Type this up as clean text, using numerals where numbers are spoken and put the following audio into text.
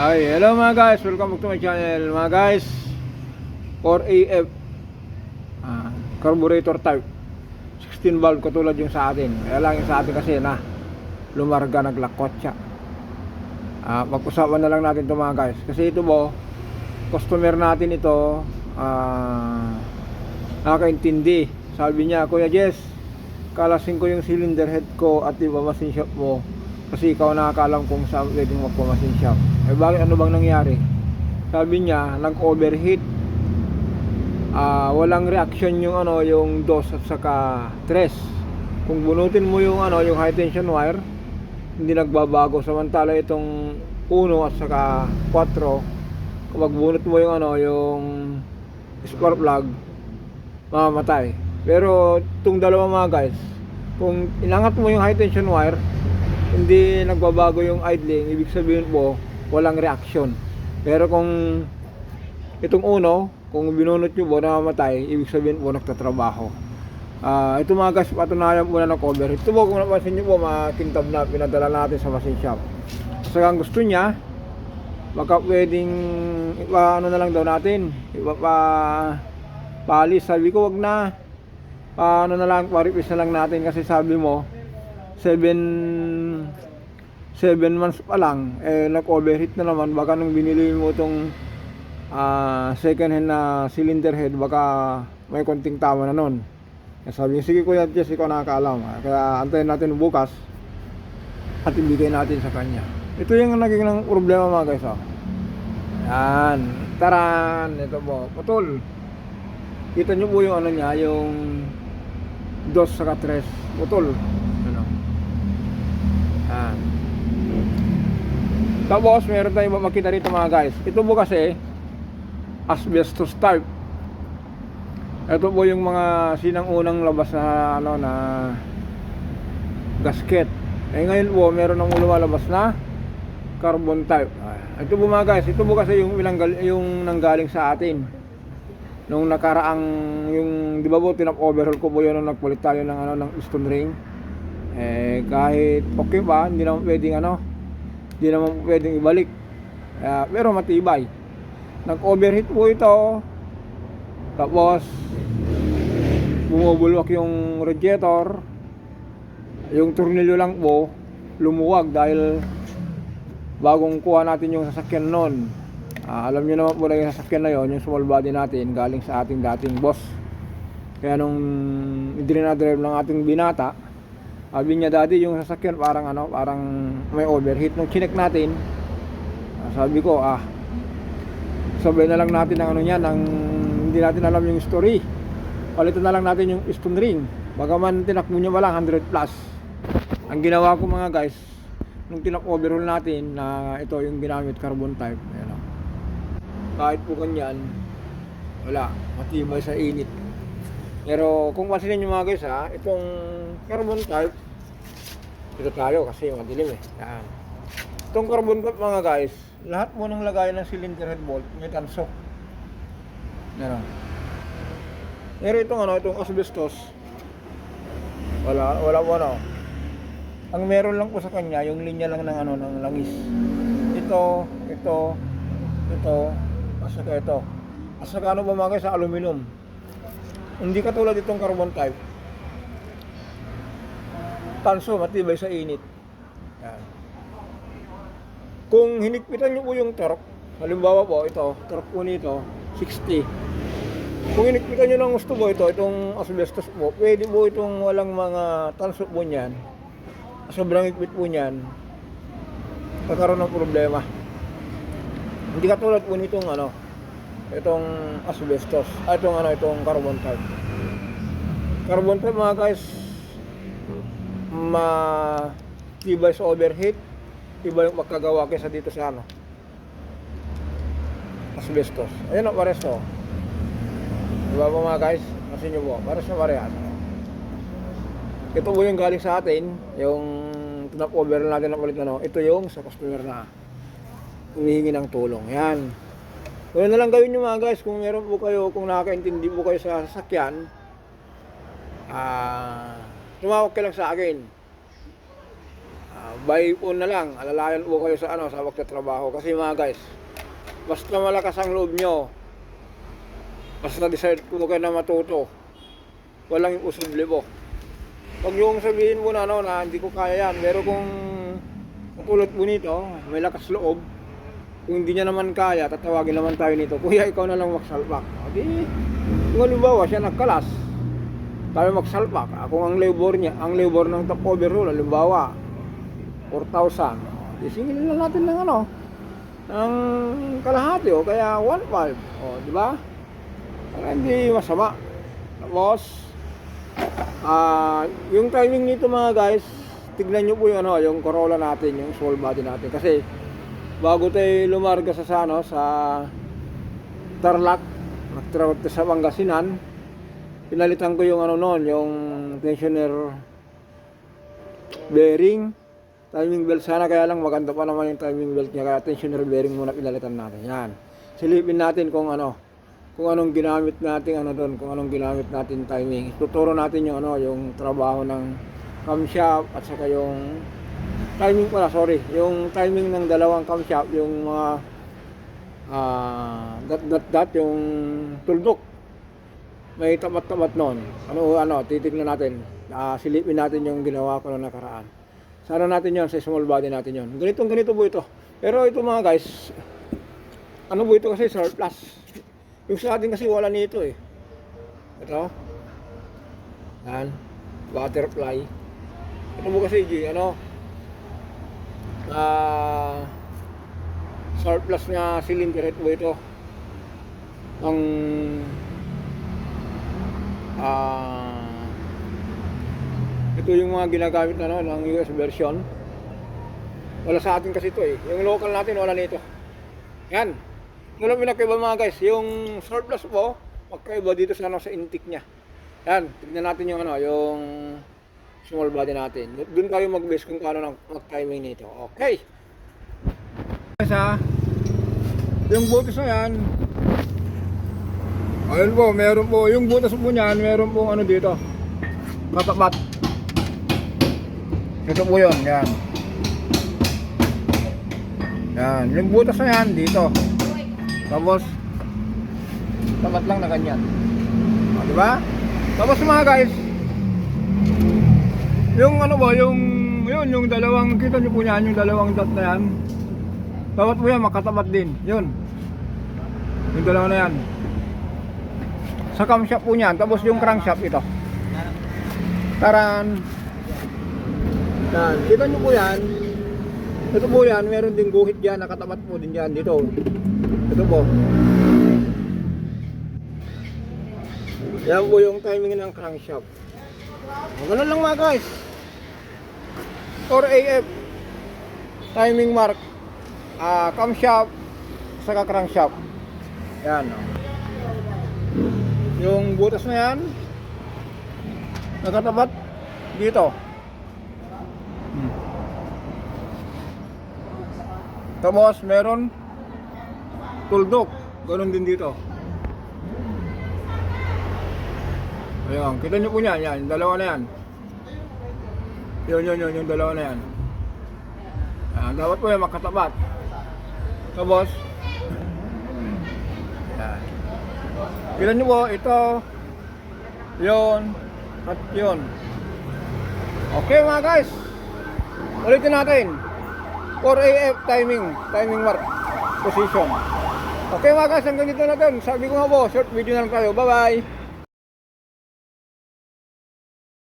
Ay, hello mga guys, welcome back to my channel mga guys. 4AF carburetor type 16 valve katulad yung sa atin. Kaya lang yung sa atin kasi na lumarga, naglakot siya. Pag-usapan na lang natin ito mga guys. Kasi ito po, customer natin ito, nakakaintindi. Sabi niya, Kuya Jess, kalasin ko yung cylinder head ko at ibamasin shop mo, kasi ikaw nakakaalam kung saan pwedeng magpamasin shop. Eh bakit, ano bang nangyari? Sabi niya, nag-overheat. Walang reaction yung yung dos at saka tres. Kung bunutin mo yung yung high tension wire, hindi nagbabago. Samantala itong 1 at saka 4, kapag bunot mo yung yung spark plug, mamamatay. Pero itong dalawa mga guys, kung inangat mo yung high tension wire, hindi nagbabago yung idling, ibig sabihin po walang reaction. Pero kung itong kung binunot nyo po namamatay, ibig sabihin po nagtatrabaho. Ito mga guys, patunayan po na ng cover. Ito po, kung napansin nyo po, makintab na pinadala natin sa machine shop. So kung gusto nya, baka pwedeng na lang daw natin, palis. Sabi ko wag na, na lang, paripis na lang natin. Kasi sabi mo 7 months pa lang, nag-overheat na naman. Baka nung binili mo itong second hand na cylinder head, baka may konting tama na nun. Sabi niya, sige Kuya Jess, ikaw nakakaalam. Kaya antayin natin bukas at ibigay natin sa kanya. Ito yung naging ng problema mga guys. Yan, taran, ito po, putol. Kita nyo po yung niya, yung dos saka tres, putol. Tapos meron tayong makita rito mga guys. Ito po kasi asbestos type. Ito po yung mga sinang-unang labas na na gasket. Ngayon po meron nang lumalabas na carbon type. Ito po mga guys, ito po kasi yung nanggaling sa atin nung nakaraang, yung di ba po tinap-overhaul ko po yun nung nagpalit tayo ng ng piston ring. Kahit okay ba, hindi naman pwedeng ibalik. Pero matibay. Nag-overheat po ito. Tapos bumubulwak yung radiator. Yung tornilyo lang po lumuwag dahil bagong kuha natin yung sasakyan noon. Alam niyo naman po na yung sasakyan na yon, yung small body natin, galing sa ating dating boss. Kaya nung dinadrive ng ating binata, sabi niya, Daddy, yung sasakyan parang parang may overheat. Nung chinek natin, sabi ko, sabay na lang natin ng niya, hindi natin alam yung story. Palitan na lang natin yung piston ring. Bagaman tinakbo niya wala 100 plus. Ang ginawa ko mga guys, nung tinak-overhaul natin na ito yung ginamit carbon type, kahit po ganyan, wala, matibay sa init. Pero kung pansinin nyo mga guys itong carbon type, dito tayo kasi madilim yan. Itong carbon type mga guys, lahat mo nang lagay ng cylinder head bolt may tansok. Pero itong asbestos, wala po ang meron lang po sa kanya yung linya lang ng ng langis. Ito at saka ito. At saka ba mga guys, sa aluminum. Hindi katulad itong carbon type. Tanso, matibay sa init. Yan. Kung hinigpitan nyo po yung torque, halimbawa po ito, torque po nito 60. Kung hinigpitan nyo ng gusto po itong asbestos po, pwede po itong walang mga tanso po niyan, sobrang higpit po niyan, kakaroon ng problema. Hindi katulad po nitong itong asbestos, itong carbon type. Carbon type mga guys, matibay sa overheat, iba yung pagkagawa kaysa dito sa asbestos. Ayun ang pares to. Diba po mga guys, kasi nyo po, pares na parehas. Ito po yung galing sa atin, yung tinap-over natin ng ulit ito yung sa customer na humihingi ng tulong. Yan. Kaya na lang gawin nyo mga guys, kung meron po kayo, kung nakakaintindi po kayo sa sasakyan, tumawag ka lang sa akin. by phone na lang, alalayan po kayo sa sa pagtatrabaho. Kasi mga guys, basta malakas ang loob nyo, basta decide po kayo na matuto, walang imposible po. Huwag yung sabihin mo na na hindi ko kaya yan, pero kung tulad po nito, may lakas loob, kung hindi niya naman kaya, tatawagin naman tayo nito, kuya ikaw na lang magsalpak. Di, kung halimbawa siya nagkalas, tayo magsalpak. Kung ang labor niya, ang labor ng top overhaul, halimbawa 4,000, isingilin na natin ng ng kalahati o kaya 1,500, di ba? Hindi masama. Tapos yung timing nito mga guys, tignan nyo po yung yung Corolla natin, yung small body natin, kasi bago tayo lumarga sa sa Tarlac, nagtrabaho sa Pangasinan, pinalitan ko yung noon, yung tensioner bearing, timing belt sana, kaya lang maganda pa naman yung timing belt niya, kaya tensioner bearing muna pinalitan natin. Yan. Silipin natin kung anong ginamit natin doon, kung anong ginamit natin timing. Tuturo natin yung yung trabaho ng camshaft at saka yung timing yung timing ng dalawang camshaft, yung mga yung tuldok. May tapat-tapat noon. Titignan natin. Silipin natin yung ginawa ko noong nakaraan. Sana natin yon sa small body natin yon. Ganito po ito. Pero ito mga guys, po ito kasi surplus. Yung sa atin kasi wala nito eh. Ito. Yan. Butterfly. Ito po kasi surplus na cylinder po ito. Ang ito yung mga ginagamit ng US version. Wala sa atin kasi ito eh. Yung local natin wala nito. Yan. Wala pinakaiba mga guys. Yung surplus po, magkaiba dito sa intake niya. Yan. Tignan natin yung yung small body natin. Doon tayo mag-base kung paano mag-timing nito. Okay. Yung butas na yan. Ayun po, meron po. Yung butas po niyan, meron po dito. Katapat. Ito po yun, yan. Yan, yung butas na yan, dito. Tapos, tapat lang na ganyan. Diba? Tapos mga guys, yung yung dalawang, kita nyo po yan, yung dalawang dot na yan. Tapat po yan, makatapat din. Yun. Yung dalawa na yan. Sa camshaft po niyan, tapos yung crankshaft ito. Taran. Yan, kita nyo po yan. Ito po yan, meron ding guhit dyan, nakatapat po din dyan dito. Ito po. Yan po yung timing ng crankshaft. Ganun lang mga guys. 4AF timing mark, camshaft saka crankshaft. Yan yung butas na yan nakatapat dito. Tapos meron tuldok, ganun din dito. Ayan, kita nyo po yan, yan, dalawa na yan. Yun, yung dalawa na yan. Ayan, dapat po yan makatapat. Tapos yan. Kita nyo po, ito, yun, at yun. Okay mga guys, ulitin natin. 4AF timing mark, position. Okay mga guys, hanggang dito na din. Sabi ko nga po, short video na lang tayo. Bye bye.